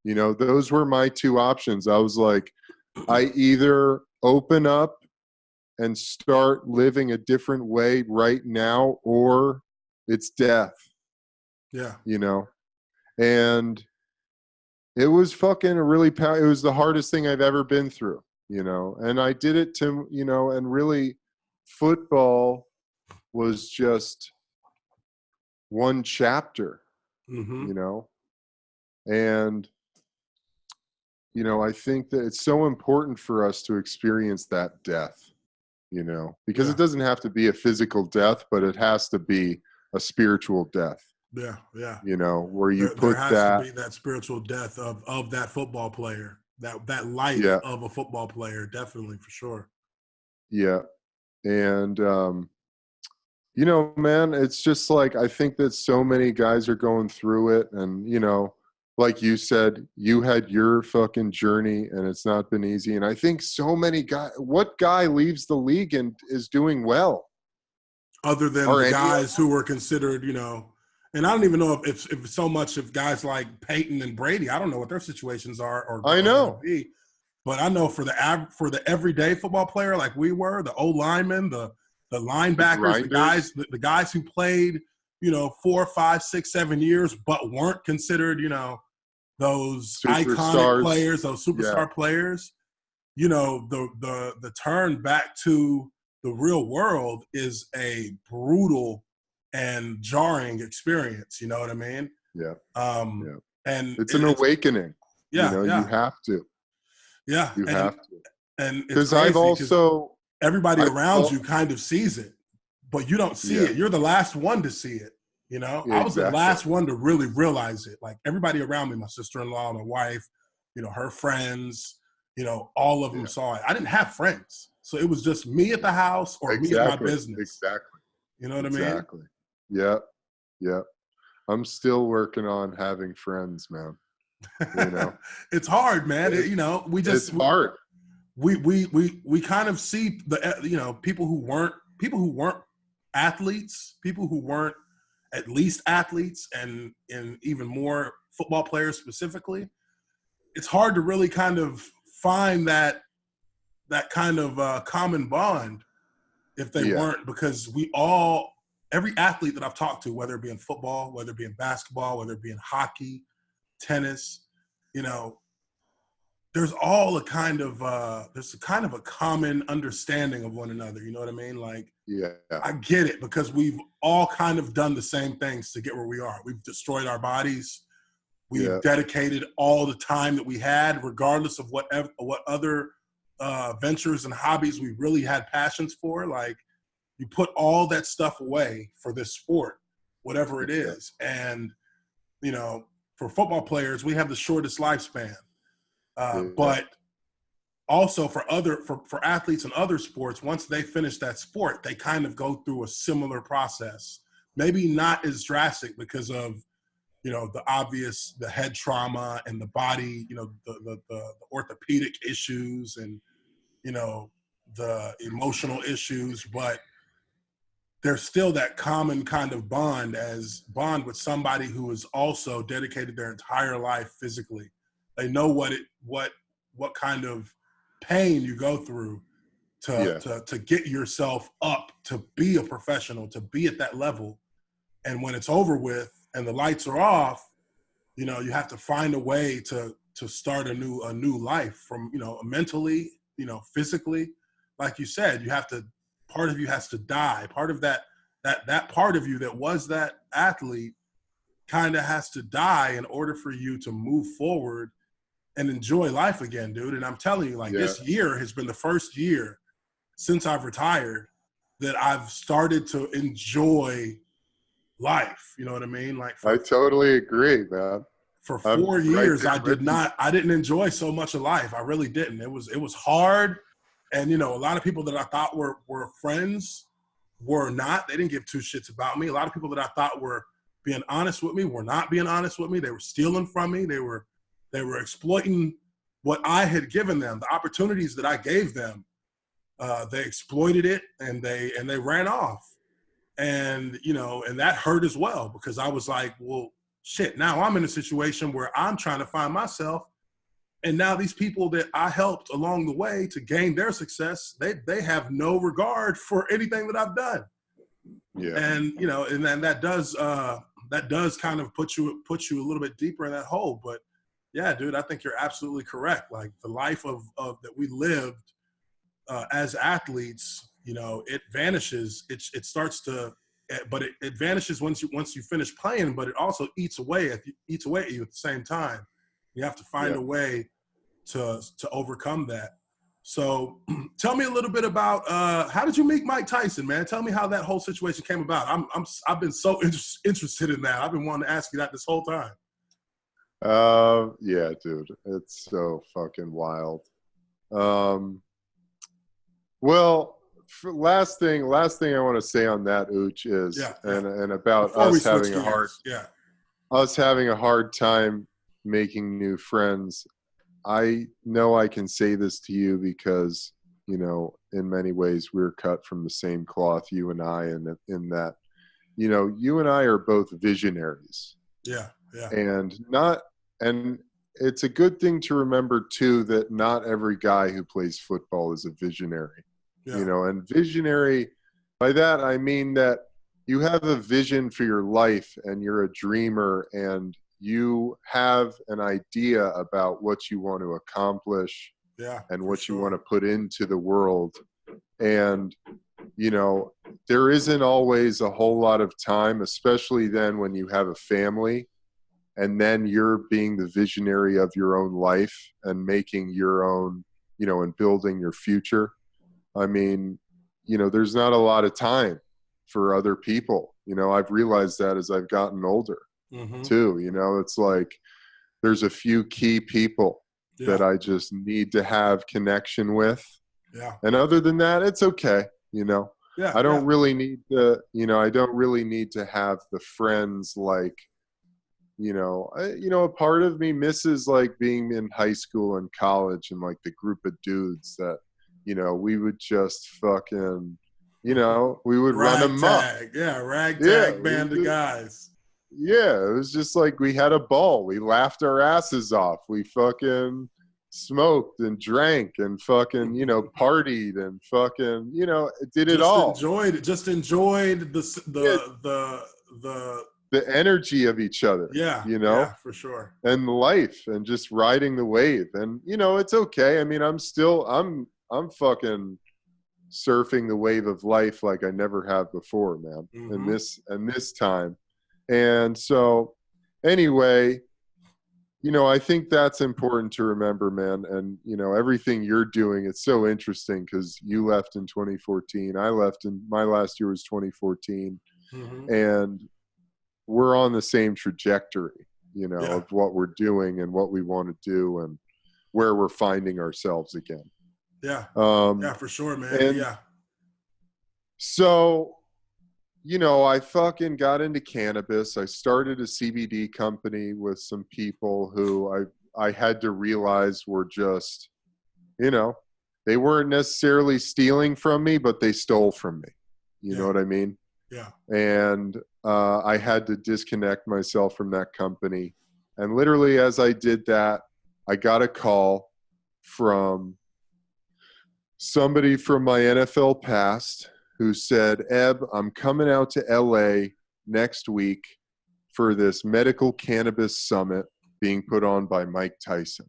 You know, those were my two options. I was like, I either open up and start living a different way right now, or it's death. Yeah. You know, and it was fucking it was the hardest thing I've ever been through, you know, and I did it to, you know, and really football was just one chapter, you know, and, you know, I think that it's so important for us to experience that death, you know, because it doesn't have to be a physical death, but it has to be a spiritual death. Yeah, yeah. You know, where you there put has that. to be that spiritual death of that football player, that life Yeah. of a football player, definitely, for sure. Yeah. And, you know, man, it's just like, I think that so many guys are going through it. And, you know, like you said, you had your fucking journey and it's not been easy. And I think so many guys, what guy leaves the league and is doing well? Other than Are the any guys who were considered, you know, and I don't even know if so much of guys like Peyton and Brady, I don't know what their situations are or I know. be, but I know for the everyday football player like we were, the O-linemen, the linebackers, the guys who played, you know, 4, 5, 6, 7 years, but weren't considered, you know, those iconic players, those superstar players. You know, the turn back to the real world is a brutal and jarring experience. You know what I mean? Yeah. And it's an awakening. Yeah, you know, you have to. Yeah, you have to. And because I've also everybody around you kind of sees it, but you don't see it. You're the last one to see it. You know, I was the last one to really realize it. Like everybody around me, my sister-in-law, my wife, you know, her friends, you know, all of them saw it. I didn't have friends. So it was just me at the house or me at my business. Exactly. You know what I mean? Exactly. Yeah. Yeah. I'm still working on having friends, man. You know, it's hard, man. You know, it's hard. We kind of see the, you know, people who weren't athletes, people who weren't at least athletes, and even more football players specifically. It's hard to really kind of find that kind of common bond if they weren't, because every athlete that I've talked to, whether it be in football, whether it be in basketball, whether it be in hockey, tennis, you know, there's a kind of a common understanding of one another. You know what I mean? Like, I get it, because we've all kind of done the same things to get where we are. We've destroyed our bodies. We've dedicated all the time that we had, regardless of what other ventures and hobbies we really had passions for. Like, you put all that stuff away for this sport, whatever it is. And, you know, for football players, we have the shortest lifespan. But also for athletes in other sports, once they finish that sport, they kind of go through a similar process. Maybe not as drastic because of, you know, the head trauma and the body, you know, the orthopedic issues and, you know, the emotional issues, but there's still that common kind of bond with somebody who has also dedicated their entire life physically. They know what kind of pain you go through to get yourself up to be a professional, to be at that level. And when it's over with and the lights are off, you know, you have to find a way to start a new life from, you know, mentally, you know, physically. Like you said, part of you has to die. Part of that part of you that was that athlete kind of has to die in order for you to move forward and enjoy life again, dude. And I'm telling you, like, this year has been the first year since I've retired that I've started to enjoy life. You know what I mean? Like, I totally agree, man. For 4 years, I didn't enjoy so much of life. I really didn't. It was hard. And, you know, a lot of people that I thought were friends were not. They didn't give two shits about me. A lot of people that I thought were being honest with me were not being honest with me. They were stealing from me. They were exploiting what I had given them, the opportunities that I gave them. They exploited it and they ran off. And, you know, and that hurt as well, because I was like, well, shit, now I'm in a situation where I'm trying to find myself. And now these people that I helped along the way to gain their success, they have no regard for anything that I've done. Yeah. And, you know, and then that does kind of put you a little bit deeper in that hole. But yeah, dude, I think you're absolutely correct. Like the life of that we lived as athletes, you know, it vanishes. It starts to, but it vanishes once you finish playing, but it also eats away at you at the same time. You have to find a way to overcome that. So tell me a little bit about how did you meet Mike Tyson, man? Tell me how that whole situation came about. I've been so interested in that. I've been wanting to ask you that this whole time. Yeah, dude, it's so fucking wild. Well, last thing I want to say on that, Uche, is and about us having a hard time making new friends. I know I can say this to you because, you know, in many ways we're cut from the same cloth, you and I, and in that, you know, you and I are both visionaries. Yeah, yeah. And it's a good thing to remember too that not every guy who plays football is a visionary. Yeah. You know, and visionary, by that I mean that you have a vision for your life and you're a dreamer and you have an idea about what you want to accomplish and what you want to put into the world. And, you know, there isn't always a whole lot of time, especially then when you have a family and then you're being the visionary of your own life and making your own, you know, and building your future. I mean, you know, there's not a lot of time for other people. You know, I've realized that as I've gotten older. Too, you know, it's like there's a few key people that I just need to have connection with. Yeah. And other than that, it's okay. You know, I don't really need to, you know, I don't really need to have the friends like, you know, a part of me misses like being in high school and college and like the group of dudes that, you know, we would just fucking, you know, we would run amok. Ragtag band of guys. Yeah, it was just like we had a ball. We laughed our asses off. We fucking smoked and drank and fucking, you know, partied and fucking, you know, did it all. Just enjoyed the energy of each other. Yeah, you know, for sure. And life and just riding the wave. And, you know, it's okay. I mean, I'm fucking surfing the wave of life like I never have before, man. And this time. And so anyway, you know, I think that's important to remember, man. And, you know, everything you're doing, it's so interesting because you left in 2014. I left in my last year was 2014. And we're on the same trajectory, you know, of what we're doing and what we want to do and where we're finding ourselves again. Yeah. Yeah, for sure, man. So, you know, I fucking got into cannabis. I started a CBD company with some people who I had to realize were just, you know, they weren't necessarily stealing from me, but they stole from me. You know what I mean? Yeah. And I had to disconnect myself from that company. And literally as I did that, I got a call from somebody from my NFL past who said, Eb, I'm coming out to LA next week for this medical cannabis summit being put on by Mike Tyson.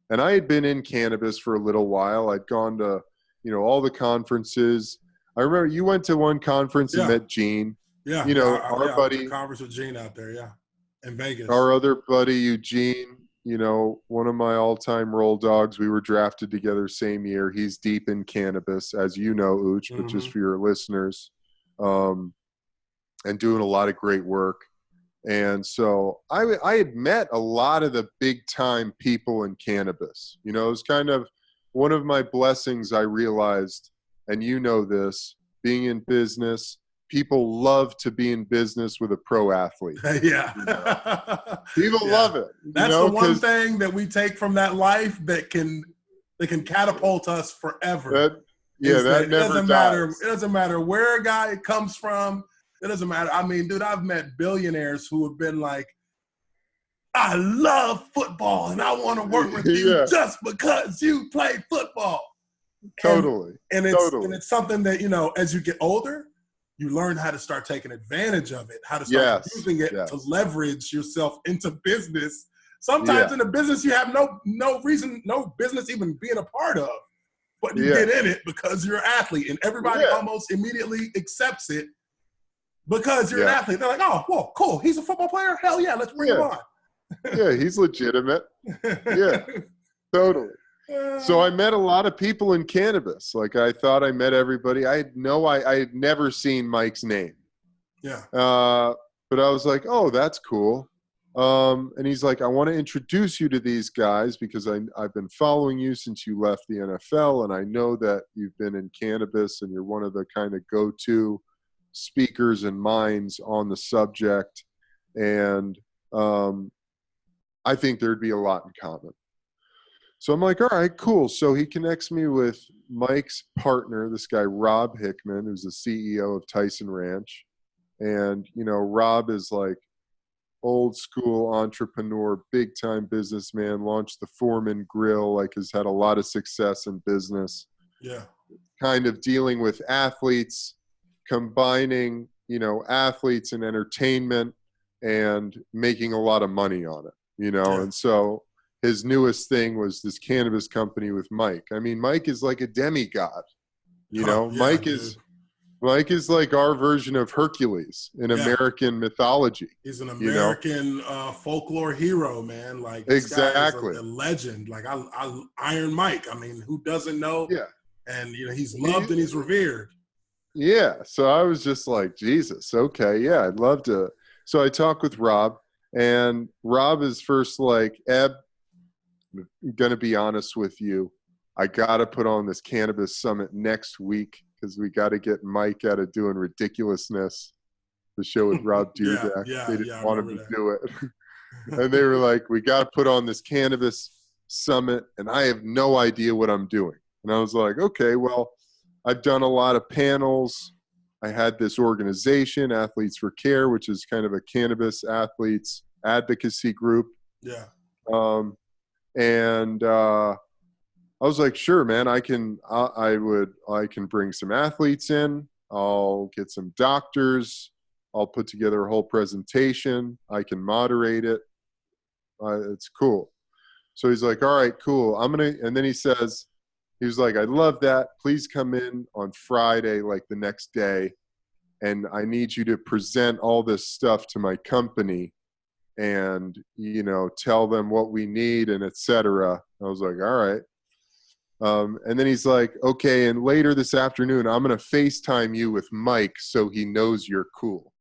And I had been in cannabis for a little while. I'd gone to, you know, all the conferences. I remember you went to one conference and met Gene. Yeah. You know, our buddy. Conference with Gene out there, in Vegas. Our other buddy, Eugene, you know, one of my all-time roll dogs. We were drafted together same year. He's deep in cannabis, as you know, Uche, but just for your listeners, and doing a lot of great work. And so I had met a lot of the big-time people in cannabis. You know, it was kind of one of my blessings I realized, and you know this, being in business, people love to be in business with a pro athlete. Yeah. You know? People love it. That's the one thing that we take from that life that can catapult us forever. That never dies. It doesn't matter where a guy comes from. It doesn't matter. I mean, dude, I've met billionaires who have been like I love football and I want to work with you just because you play football. Totally. And it's something that, you know, as you get older, you learn how to start taking advantage of it, how to start using it to leverage yourself into business. Sometimes in a business you have no reason, no business even being a part of, but you get in it because you're an athlete, and everybody almost immediately accepts it because you're an athlete. They're like, oh, well, cool. He's a football player? Hell yeah, let's bring him on. Yeah, he's legitimate. Yeah, totally. So I met a lot of people in cannabis. Like, I thought I met everybody. I had never seen Mike's name. Yeah. But I was like, oh, that's cool. And he's like, I want to introduce you to these guys because I've been following you since you left the NFL, and I know that you've been in cannabis and you're one of the kind of go-to speakers and minds on the subject. And I think there'd be a lot in common. So I'm like, all right, cool. So he connects me with Mike's partner, this guy, Rob Hickman, who's the CEO of Tyson Ranch. And, you know, Rob is like old school entrepreneur, big time businessman, launched the Foreman Grill, like has had a lot of success in business. Yeah. Kind of dealing with athletes, combining, you know, athletes and entertainment and making a lot of money on it, you know? Yeah. And so his newest thing was this cannabis company with Mike. I mean, Mike is like a demigod, you know? Yeah, Mike is like our version of Hercules in American mythology. He's an American folklore hero, man. Like, this guy is a legend. Like, I Iron Mike. I mean, who doesn't know? Yeah. And, you know, he's loved and he's revered. Yeah. So I was just like, Jesus, okay, yeah, I'd love to. So I talked with Rob, and Rob is first like, Eb, I'm going to be honest with you. I got to put on this cannabis summit next week because we got to get Mike out of doing ridiculousness. The show with Rob Dudek. They didn't want him to do it. And they were like, we got to put on this cannabis summit, and I have no idea what I'm doing. And I was like, okay, well, I've done a lot of panels. I had this organization, Athletes for Care, which is kind of a cannabis athletes advocacy group. Yeah. And I was like, sure, man, I can bring some athletes in. I'll get some doctors. I'll put together a whole presentation. I can moderate it. It's cool. So he's like, all right, cool. And then he was like, I love that. Please come in on Friday, like the next day. And I need you to present all this stuff to my company and, you know, tell them what we need and et cetera. I was like, all right. And then he's like, okay, and later this afternoon, I'm going to FaceTime you with Mike so he knows you're cool.